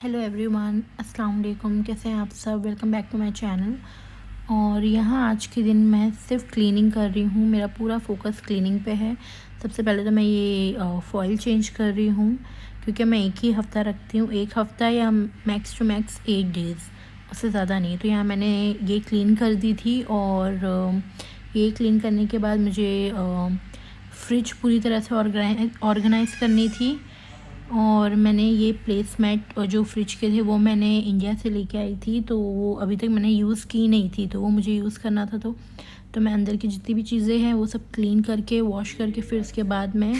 Hello everyone, अस्सलाम वालेकुम। कैसे हैं आप सब? Welcome back to my channel. और यहाँ आज के दिन मैं सिर्फ क्लीनिंग कर रही हूँ। मेरा पूरा फोकस क्लीनिंग पे है। सबसे पहले तो मैं ये फॉइल चेंज कर रही हूँ, क्योंकि मैं एक ही हफ़्ता रखती हूँ। एक हफ़्ता या मैक्स टू मैक्स 8 डेज़, उससे ज़्यादा नहीं। तो यहाँ मैंने ये क्लीन कर दी थी। और ये क्लीन करने के बाद मुझे फ्रिज पूरी तरह से ऑर्गेनाइज़ करनी थी। और मैंने ये प्लेसमेट जो फ्रिज के थे वो मैंने इंडिया से लेके आई थी, तो वो अभी तक मैंने यूज़ की नहीं थी, तो वो मुझे यूज़ करना था। तो मैं अंदर की जितनी भी चीज़ें हैं वो सब क्लीन करके वॉश करके फिर उसके बाद मैं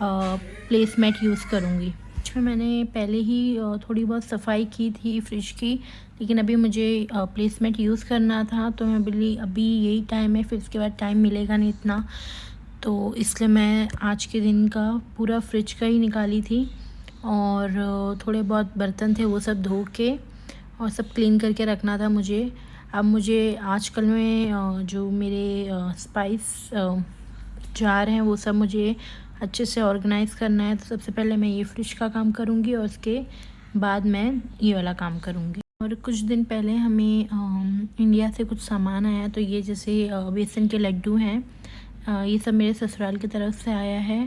प्लेसमेट यूज़ करूँगी। इसमें मैंने पहले ही थोड़ी बहुत सफाई की थी फ्रिज की, लेकिन अभी मुझे प्लेसमेट यूज़ करना था, तो मैं बोली अभी यही टाइम है, फिर उसके बाद टाइम मिलेगा नहीं इतना। तो इसलिए मैं आज के दिन का पूरा फ्रिज का ही निकाली थी। और थोड़े बहुत बर्तन थे वो सब धो के और सब क्लीन करके रखना था मुझे। अब मुझे आजकल में जो मेरे स्पाइस जार हैं वो सब मुझे अच्छे से ऑर्गेनाइज़ करना है। तो सबसे पहले मैं ये फ्रिज का काम करूँगी और उसके बाद मैं ये वाला काम करूँगी। और कुछ दिन पहले हमें इंडिया से कुछ सामान आया, तो ये जैसे बेसन के लड्डू हैं। ये सब मेरे ससुराल की तरफ से आया है।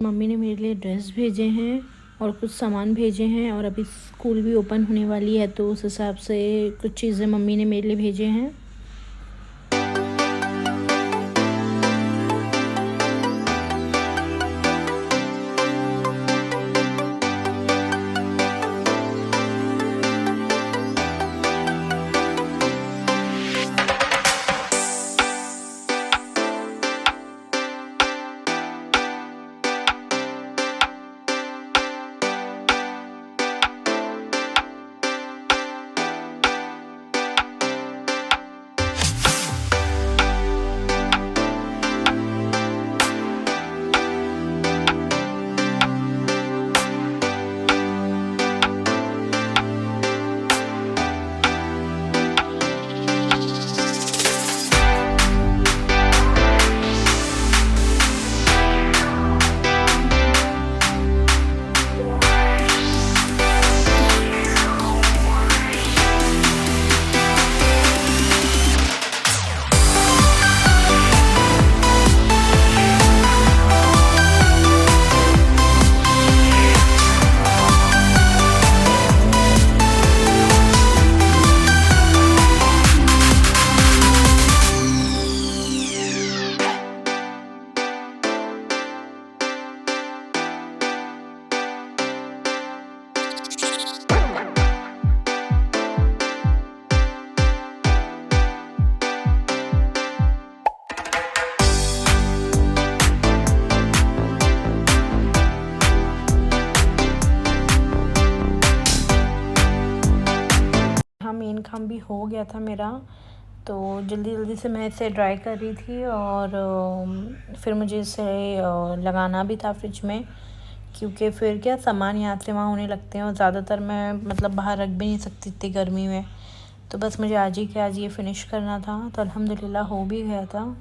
मम्मी ने मेरे लिए ड्रेस भेजे हैं और कुछ सामान भेजे हैं, और अभी स्कूल भी ओपन होने वाली है, तो उस हिसाब से कुछ चीज़ें मम्मी ने मेरे लिए भेजे हैं। मेन काम भी हो गया था मेरा, तो जल्दी जल्दी से मैं इसे ड्राई कर रही थी। और फिर मुझे इसे लगाना भी था फ्रिज में, क्योंकि फिर क्या सामान यहाँ से वहाँ होने लगते हैं, और ज़्यादातर मैं मतलब बाहर रख भी नहीं सकती इतनी गर्मी में। तो बस मुझे आज ही के आज ये फ़िनिश करना था, तो अल्हम्दुलिल्लाह हो भी गया था।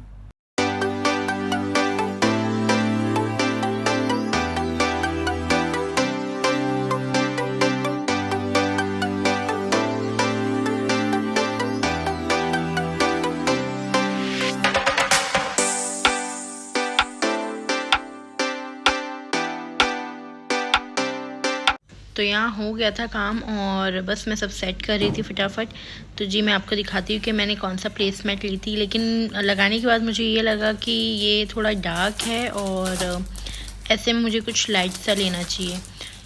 तो यहाँ हो गया था काम, और बस मैं सब सेट कर रही थी फटाफट। तो जी मैं आपको दिखाती हूँ कि मैंने कौन सा प्लेसमेट ली थी, लेकिन लगाने के बाद मुझे ये लगा कि ये थोड़ा डार्क है और ऐसे में मुझे कुछ लाइट सा लेना चाहिए।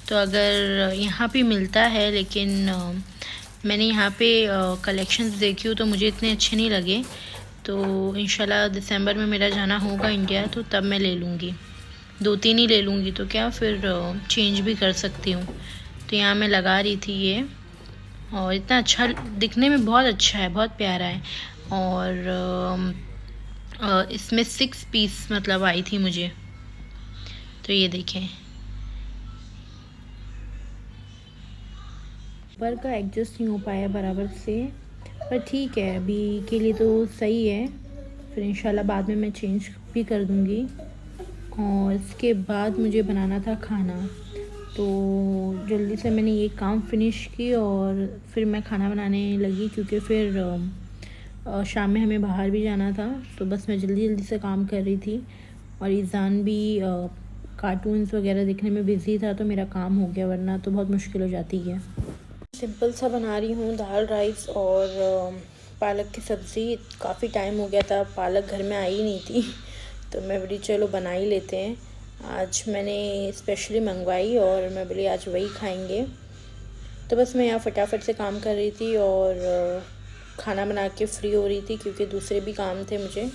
तो अगर यहाँ पे मिलता है, लेकिन मैंने यहाँ पे कलेक्शंस देखी हो तो मुझे इतने अच्छे नहीं लगे। तो इंशाल्लाह दिसंबर में मेरा जाना होगा इंडिया, तो तब मैं ले लूँगी। 2-3 ही ले लूँगी, तो क्या फिर चेंज भी कर सकती हूँ। तो यहाँ मैं लगा रही थी ये, और इतना अच्छा दिखने में बहुत अच्छा है, बहुत प्यारा है। और इसमें 6 पीस मतलब आई थी मुझे। तो ये देखें, ऊपर का एडजस्ट नहीं हो पाया बराबर से, पर ठीक है, अभी के लिए तो सही है। फिर इंशाल्लाह बाद में मैं चेंज भी कर दूँगी। और इसके बाद मुझे बनाना था खाना, तो जल्दी से मैंने ये काम फिनिश की और फिर मैं खाना बनाने लगी, क्योंकि फिर शाम में हमें बाहर भी जाना था। तो बस मैं जल्दी जल्दी से काम कर रही थी और ईज़ान भी कार्टून्स वगैरह देखने में बिज़ी था, तो मेरा काम हो गया, वरना तो बहुत मुश्किल हो जाती है। सिंपल सा बना रही हूँ, दाल राइस और पालक की सब्ज़ी। काफ़ी टाइम हो गया था, पालक घर में आई नहीं थी, तो मैं बोली चलो बना ही लेते हैं। आज मैंने स्पेशली मंगवाई और मैं बोली आज वही खाएंगे। तो बस मैं यहाँ फटाफट से काम कर रही थी और खाना बना के फ्री हो रही थी, क्योंकि दूसरे भी काम थे मुझे।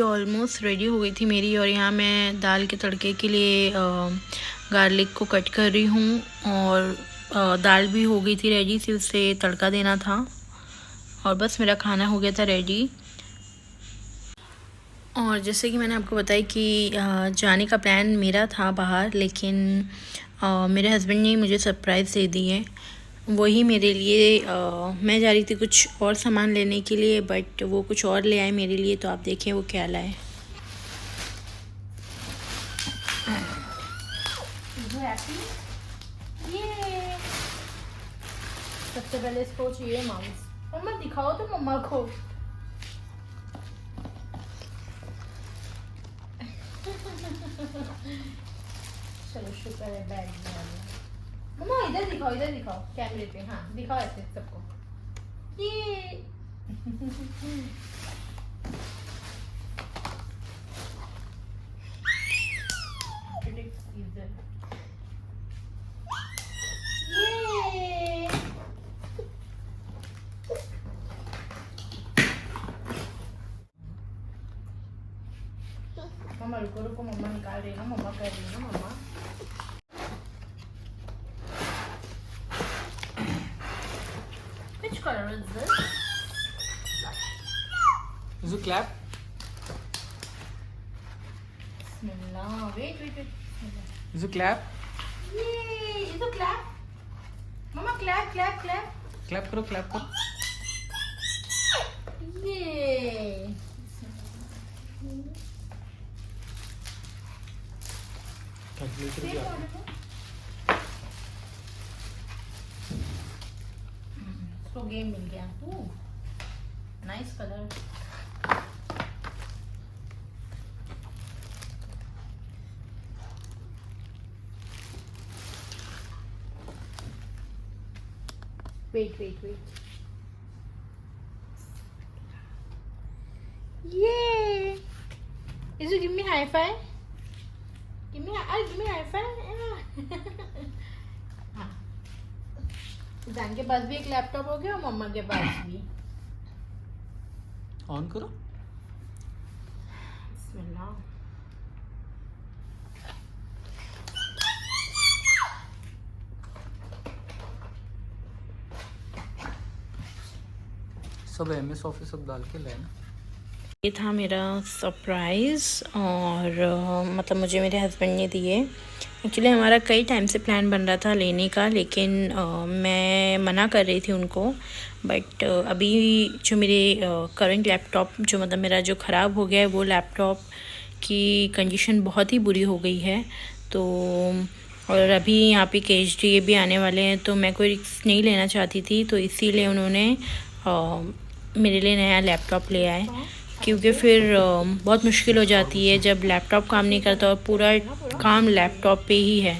ऑलमोस्ट रेडी हो गई थी मेरी, और यहाँ मैं दाल के तड़के के लिए गार्लिक को कट कर रही हूँ, और दाल भी हो गई थी रेडी, सिर्फ उसे तड़का देना था और बस मेरा खाना हो गया था रेडी। और जैसे कि मैंने आपको बताया कि जाने का प्लान मेरा था बाहर, लेकिन मेरे हस्बैंड ने मुझे सरप्राइज़ दे दी है। वही मेरे लिए मैं जा रही थी कुछ और सामान लेने के लिए, बट वो कुछ और ले आए मेरे लिए। तो आप देखें वो क्या लाए। ये सबसे पहले इसको चाहिए माउस। मम्मा दिखाओ तो मम्मा को। चलो शुक्र है बैग में आ गया। मम्मा इधर दिखाओ कैमरे पे। हाँ दिखाओ ऐसे सबको। ये मम्मा रुको मम्मा निकाल रही है ना, मम्मा कर रही है ना मम्मा। Which color is this? Is it clap? Bismillah. Wait. Bismillah. Is it clap? Yay! Is it clap? Mama, clap. Clap करो. Yay! कैलकुलेटर भी आ गया। इसको गेम मिल गया। Nice colour. Wait. Yay! Is it give me high five? Give me high five. हाँ। जान के पास भी एक लैपटॉप हो गया और मम्मा के पास भी। ऑन करो। बिस्मिल्लाह। सब MS ऑफिस सब डाल के लाए ना। ये था मेरा सरप्राइज़ और मतलब मुझे मेरे हस्बैंड ने दिए। एक्चुअली हमारा कई टाइम से प्लान बन रहा था लेने का, लेकिन मैं मना कर रही थी उनको। बट अभी जो मेरे करंट लैपटॉप जो मतलब मेरा जो ख़राब हो गया है, वो लैपटॉप की कंडीशन बहुत ही बुरी हो गई है। तो और अभी यहाँ पे KHDA भी आने वाले हैं, तो मैं कोई रिस्क नहीं लेना चाहती थी, तो इसीलिए उन्होंने मेरे लिए नया लैपटॉप ले आए। क्योंकि फिर बहुत मुश्किल हो जाती है जब लैपटॉप काम नहीं करता और पूरा काम लैपटॉप पे ही है,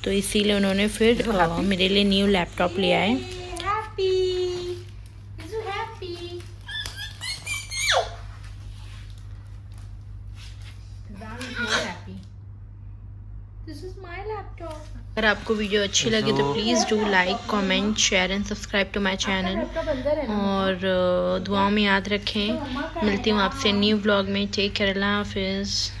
तो इसीलिए उन्होंने फिर मेरे लिए न्यू लैपटॉप ले आए। अगर आपको वीडियो अच्छी लगी तो please do like, comment, share and subscribe to my channel. और दुआओं में याद रखें। मिलती हूँ आपसे न्यू व्लॉग में। टेक केयर, अल्लाह हाफिज़।